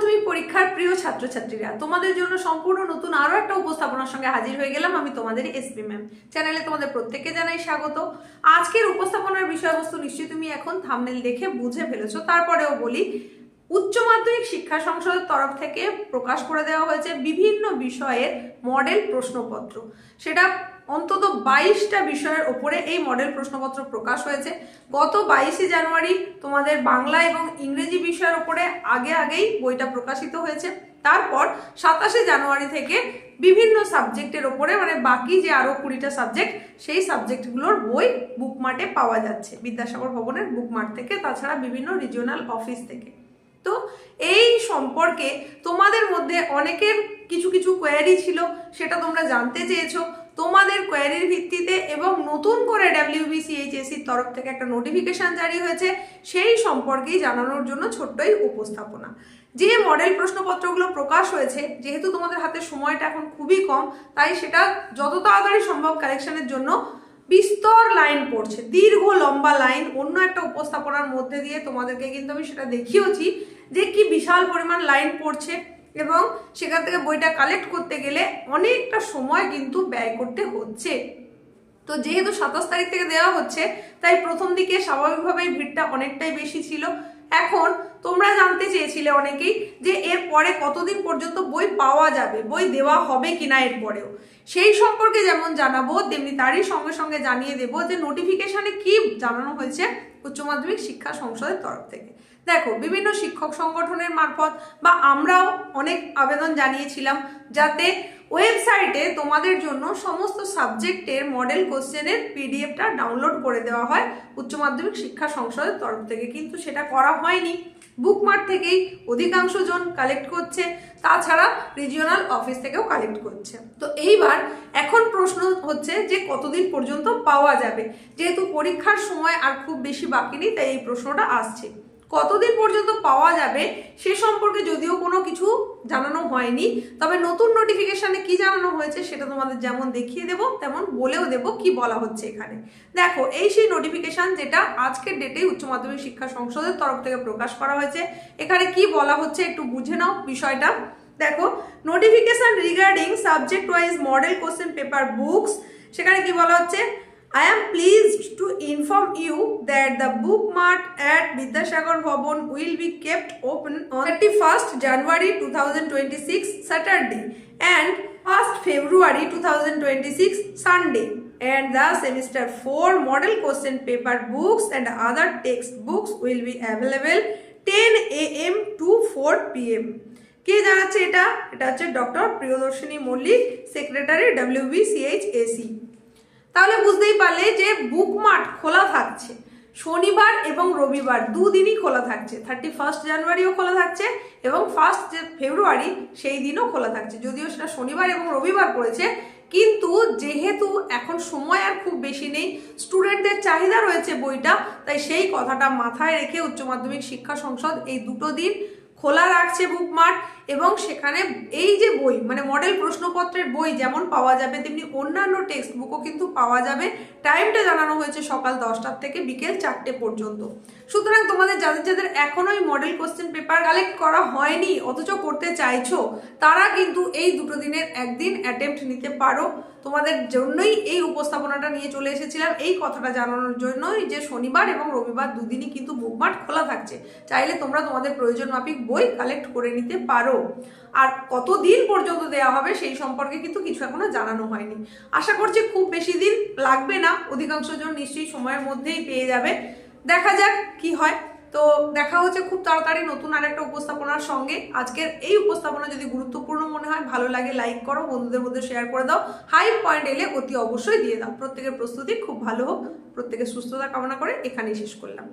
মাধ্যমিক পরীক্ষার প্রিয় ছাত্রছাত্রীরা, তোমাদের জন্য সম্পূর্ণ নতুন আরো একটা উপস্থাপনার সঙ্গে হাজির হয়ে গেলাম। আমি তোমাদের এসপি ম্যাম চ্যানেলে তোমাদের প্রত্যেককে জানাই স্বাগত। আজকের উপস্থাপনার বিষয়বস্তু নিশ্চয়ই তুমি এখন থাম্বনেল দেখে বুঝে ফেলেছো। তারপরেও বলি, উচ্চ মাধ্যমিক শিক্ষা সংসদের তরফ থেকে প্রকাশ করে দেওয়া হয়েছে বিভিন্ন বিষয়ের মডেল প্রশ্নপত্র। সেটা অন্তত 22টা বিষয়ের ওপরে এই মডেল প্রশ্নপত্র প্রকাশ হয়েছে। গত 22শে জানুয়ারি তোমাদের বাংলা এবং ইংরেজি বিষয়ের ওপরে আগেই বইটা প্রকাশিত হয়েছে। তারপর 27শে জানুয়ারি থেকে বিভিন্ন সাবজেক্টের ওপরে, মানে বাকি যে আরো 20টা সাবজেক্ট, সেই সাবজেক্টগুলোর বই বুকমার্টে পাওয়া যাচ্ছে, বিদ্যাসাগর ভবনের বুকমার্ট থেকে, তাছাড়া বিভিন্ন রিজিওনাল অফিস থেকে। তো এই সম্পর্কে তোমাদের মধ্যে অনেকের কিছু কোয়েরি ছিল, সেটা তোমরা জানতে চেয়েছো। তোমাদের কোয়েরির ভিত্তিতে এবং নতুন করে WBCHSCর তরফ থেকে একটা নোটিফিকেশন জারি হয়েছে, সেই সম্পর্কেই জানানোর জন্য ছোট্টই উপস্থাপনা। যে মডেল প্রশ্নপত্রগুলো প্রকাশ হয়েছে, যেহেতু তোমাদের হাতে সময়টা এখন খুবই কম, তাই সেটা যত তাড়াতাড়ি সম্ভব কালেকশনের জন্য বিস্তর লাইন পড়ছে, দীর্ঘ লম্বা লাইন। অন্য একটা উপস্থাপনার মধ্যে দিয়ে তোমাদেরকে কিন্তু আমি সেটা দেখিয়েছি যে কি বিশাল পরিমাণ লাইন পড়ছে, এবং সেখান থেকে বইটা কালেক্ট করতে গেলে অনেকটা সময় কিন্তু ব্যয় করতে হচ্ছে। তো যেহেতু 27 তারিখ থেকে দেওয়া হচ্ছে, তাই প্রথম দিকে স্বাভাবিকভাবেই ভিড়টা অনেকটাই বেশি ছিল। এখন তোমরা জানতে চেয়েছিলে অনেকেই যে এর পরে কতদিন পর্যন্ত বই পাওয়া যাবে, বই দেওয়া হবে কিনা এর পরেও। সেই সম্পর্কে যেমন জানাবো, তেমনি তারই সঙ্গে সঙ্গে জানিয়ে দেবো যে নোটিফিকেশনে কি জানানো হয়েছে উচ্চ মাধ্যমিক শিক্ষা সংসদের তরফ থেকে। দেখো, বিভিন্ন শিক্ষক সংগঠনের মারফত বা আমরাও অনেক আবেদন জানিয়েছিলাম যাতে ওয়েবসাইটে তোমাদের জন্য সমস্ত সাবজেক্টের মডেল কোশ্চেনের পিডিএফটা ডাউনলোড করে দেওয়া হয় উচ্চ মাধ্যমিক শিক্ষা সংসদের তরফ থেকে, কিন্তু সেটা করা হয়নি। বুকমার্ট থেকেই অধিকাংশ জন কালেক্ট করছে, তাছাড়া রিজিওনাল অফিস থেকেও কালেক্ট করছে। তো এইবার এখন প্রশ্ন হচ্ছে যে কতদিন পর্যন্ত পাওয়া যাবে। যেহেতু পরীক্ষার সময় আর খুব বেশি বাকি নেই, তাই এই প্রশ্নটা আসছে। কতদিন পর্যন্ত পাওয়া যাবে সে সম্পর্কে যদিও কোনো কিছু জানানো হয়নি, তবে নতুন নোটিফিকেশনে কি জানানো হয়েছে সেটা তোমাদের যেমন দেখিয়ে দেব, তেমন বলেও দেব কি বলা হচ্ছে এখানে। দেখো, এই সেই নোটিফিকেশন যেটা আজকের ডেটে উচ্চ মাধ্যমিক শিক্ষা সংসদের তরফ থেকে প্রকাশ করা হয়েছে। এখানে কি বলা হচ্ছে একটু বুঝে নাও বিষয়টা। দেখো, notification regarding subject wise model question paper books, সেখানে কি বলা হচ্ছে, I am pleased to inform you that the bookmart at Vidyasagar Bhavan will be kept open on 31st January 2026 Saturday and 1st February 2026 Sunday, and the semester 4 model question paper books and other textbooks will be available 10 AM to 4 PM. কে জানাচ্ছে এটা? এটা হচ্ছে doctor Priyadarshini Mallick, secretary WBCHSC। তাহলে বুঝতেই পারলে যে বুকমার্ট খোলা থাকছে শনিবার এবং রবিবার, দুদিনই খোলা থাকছে। 31 জানুয়ারিও খোলা থাকছে এবং 1 ফেব্রুয়ারি সেই দিনও খোলা থাকছে। যদিও সেটা শনিবার এবং রবিবার পড়েছে, কিন্তু যেহেতু এখন সময় আর খুব বেশি নেই, স্টুডেন্টদের চাহিদা রয়েছে বইটা, তাই সেই কথাটা মাথায় রেখে উচ্চ মাধ্যমিক শিক্ষা সংসদ এই দুটো দিন খোলা রাখছে বুকমার্ট। এবং সেখানে এই যে বই, মানে মডেল প্রশ্নপত্রের বই যেমন পাওয়া যাবে, তেমনি অন্যান্য টেক্সট বুকও কিন্তু পাওয়া যাবে। টাইমটা জানানো হয়েছে সকাল 10টা থেকে বিকেল 4টে পর্যন্ত। সুতরাং তোমাদের যাদের এখনোই মডেল কোশ্চেন পেপার কালেক্ট করা হয়নি অথচ করতে চাইছো, তারা কিন্তু এই দুটো দিনের একদিন অ্যাটেম্প্ট নিতে পারো। তোমাদের জন্যই এই উপস্থাপনাটা নিয়ে চলে এসেছিলাম, এই কথাটা জানানোর জন্যই যে শনিবার এবং রবিবার দুদিনই কিন্তু বুকমার্ট খোলা থাকছে। চাইলে তোমরা তোমাদের প্রয়োজন মাফিক বই কালেক্ট করে নিতে পারো। আর কতদিন পর্যন্ত দেওয়া হবে সেই সম্পর্কে কিন্তু কিছু এখনো জানানো হয়নি। আশা করছি খুব বেশি দিন লাগবে না, অধিকাংশ জন নিশ্চয়ই সময়ের মধ্যেই পেয়ে যাবে। দেখা যাক কি হয়। তো দেখা হচ্ছে খুব তাড়াতাড়ি নতুন আরেকটা উপস্থাপনার সঙ্গে। আজকের এই উপস্থাপনা যদি গুরুত্বপূর্ণ মনে হয়, ভালো লাগে, লাইক করো, বন্ধুদের মধ্যে শেয়ার করে দাও, হাই পয়েন্ট এলে অতি অবশ্যই দিয়ে দাও। প্রত্যেকের প্রস্তুতি খুব ভালো হোক, প্রত্যেকের সুস্থতা কামনা করে এখানেই শেষ করলাম।